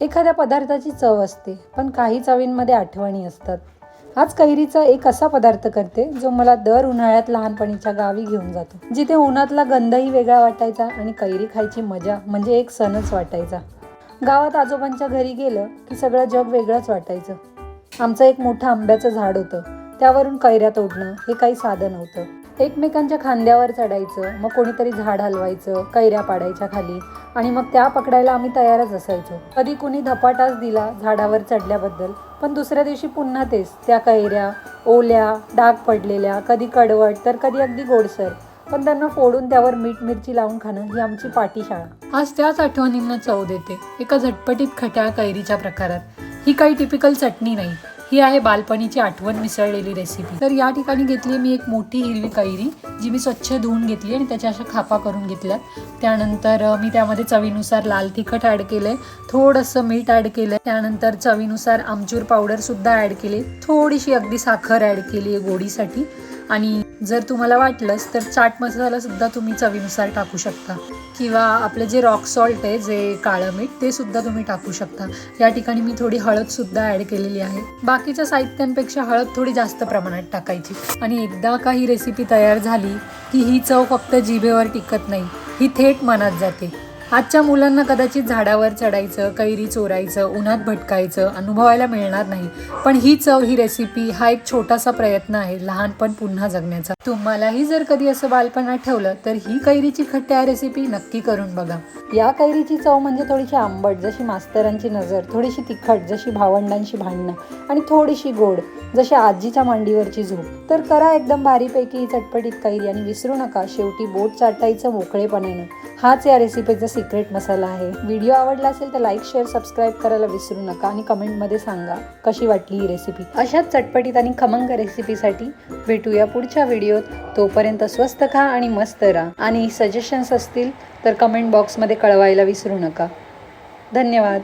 एखाद्या पदार्थाची चव असते, पण काही चवींमध्ये आठवणी असतात. आज कैरीचा एक असा पदार्थ करते जो मला दर उन्हाळ्यात लहानपणीच्या गावी घेऊन जातो, जिथे उन्हातला गंधही वेगळा वाटायचा आणि कैरी खायची मजा म्हणजे एक सणच वाटायचा. गावात आजोबांच्या घरी गेलं की सगळं जग वेगळंच वाटायचं. आमचं एक मोठं आंब्याचं झाड होतं, त्यावरून कैऱ्या तोडणं हे काही साधं नव्हतं. एकमेकांच्या खांद्यावर चढायचं, मग कोणीतरी झाड हलवायचं, कैऱ्या पाडायच्या खाली आणि मग त्या पकडायला आम्ही तयारच असायचो. कधी कुणी धपाटाच दिला झाडावर चढल्याबद्दल, पण दुसऱ्या दिवशी पुन्हा तेच, त्या कैऱ्या ओल्या, डाग पडलेल्या, कधी कडवट तर कधी अगदी गोडसर, पण त्यांना फोडून त्यावर मीठ मिरची लावून खाणं ही आमची पाटीशाळा. आज त्याच आठवणींना चव देते एका झटपटीत खट्याळ कैरीच्या प्रकारात. ही काही टिपिकल चटणी नाही, ही आहे बालपणीची आठवण मिसळलेली रेसिपी. तर या ठिकाणी घेतली मी एक मोठी हिरवी कैरी, जी मी स्वच्छ धुवून घेतली आणि त्याच्या अशा खापा करून घेतल्यात. त्यानंतर मी त्यामध्ये चवीनुसार लाल तिखट ॲड केलंय, थोडंसं मीठ ॲड केलंय, त्यानंतर चवीनुसार आमचूर पावडर सुद्धा ॲड केली, थोडीशी अगदी साखर ॲड केली आहे गोडीसाठी. आणि जर तुम्हाला वाटलंच तर चाट मसाला सुद्धा तुम्ही चवीनुसार टाकू शकता, किंवा आपलं जे रॉक सॉल्ट आहे, जे काळं मीठ, ते सुद्धा तुम्ही टाकू शकता. या ठिकाणी मी थोडी हळद सुद्धा ॲड केलेली आहे. बाकीच्या साहित्यांपेक्षा हळद थोडी जास्त प्रमाणात टाकायची. आणि एकदा का ही रेसिपी तयार झाली की ही चव फक्त जिभेवर टिकत नाही, ही थेट मनात जाते. आजच्या मुलांना कदाचित झाडावर चढायचं, कैरी चोरायचं, उन्हात भटकायचं अनुभवायला मिळणार नाही, पण ही चव, ही रेसिपी हा एक छोटासा प्रयत्न आहे लहानपण पुन्हा जगण्याचा. तुम्हालाही जर कधी असं बालपण आठवलं तर ही कैरीची खट्ट्या रेसिपी नक्की करून बघा. या कैरीची चव म्हणजे थोडीशी आंबट जशी मास्तरांची नजर, थोडीशी तिखट जशी भावंडांशी भांडणं, आणि थोडीशी गोड जशी आजीच्या मांडीवरची झोप. तर करा एकदम भारीपैकी चटपटीत कैरी आणि विसरू नका शेवटी बोट चाटायचं मोकळेपणानं. हाच या रेसिपीचा सिक्रेट मसाला आहे. व्हिडिओ आवडला असेल तर लाईक, शेअर, सबस्क्राईब करायला विसरू नका आणि कमेंटमध्ये सांगा कशी वाटली ही रेसिपी. अशाच चटपटीत आणि खमंग रेसिपीसाठी भेटूया पुढच्या व्हिडिओत. तोपर्यंत स्वस्त खा आणि मस्त राहा. आणि सजेशन्स असतील तर कमेंट बॉक्समध्ये कळवायला विसरू नका. धन्यवाद.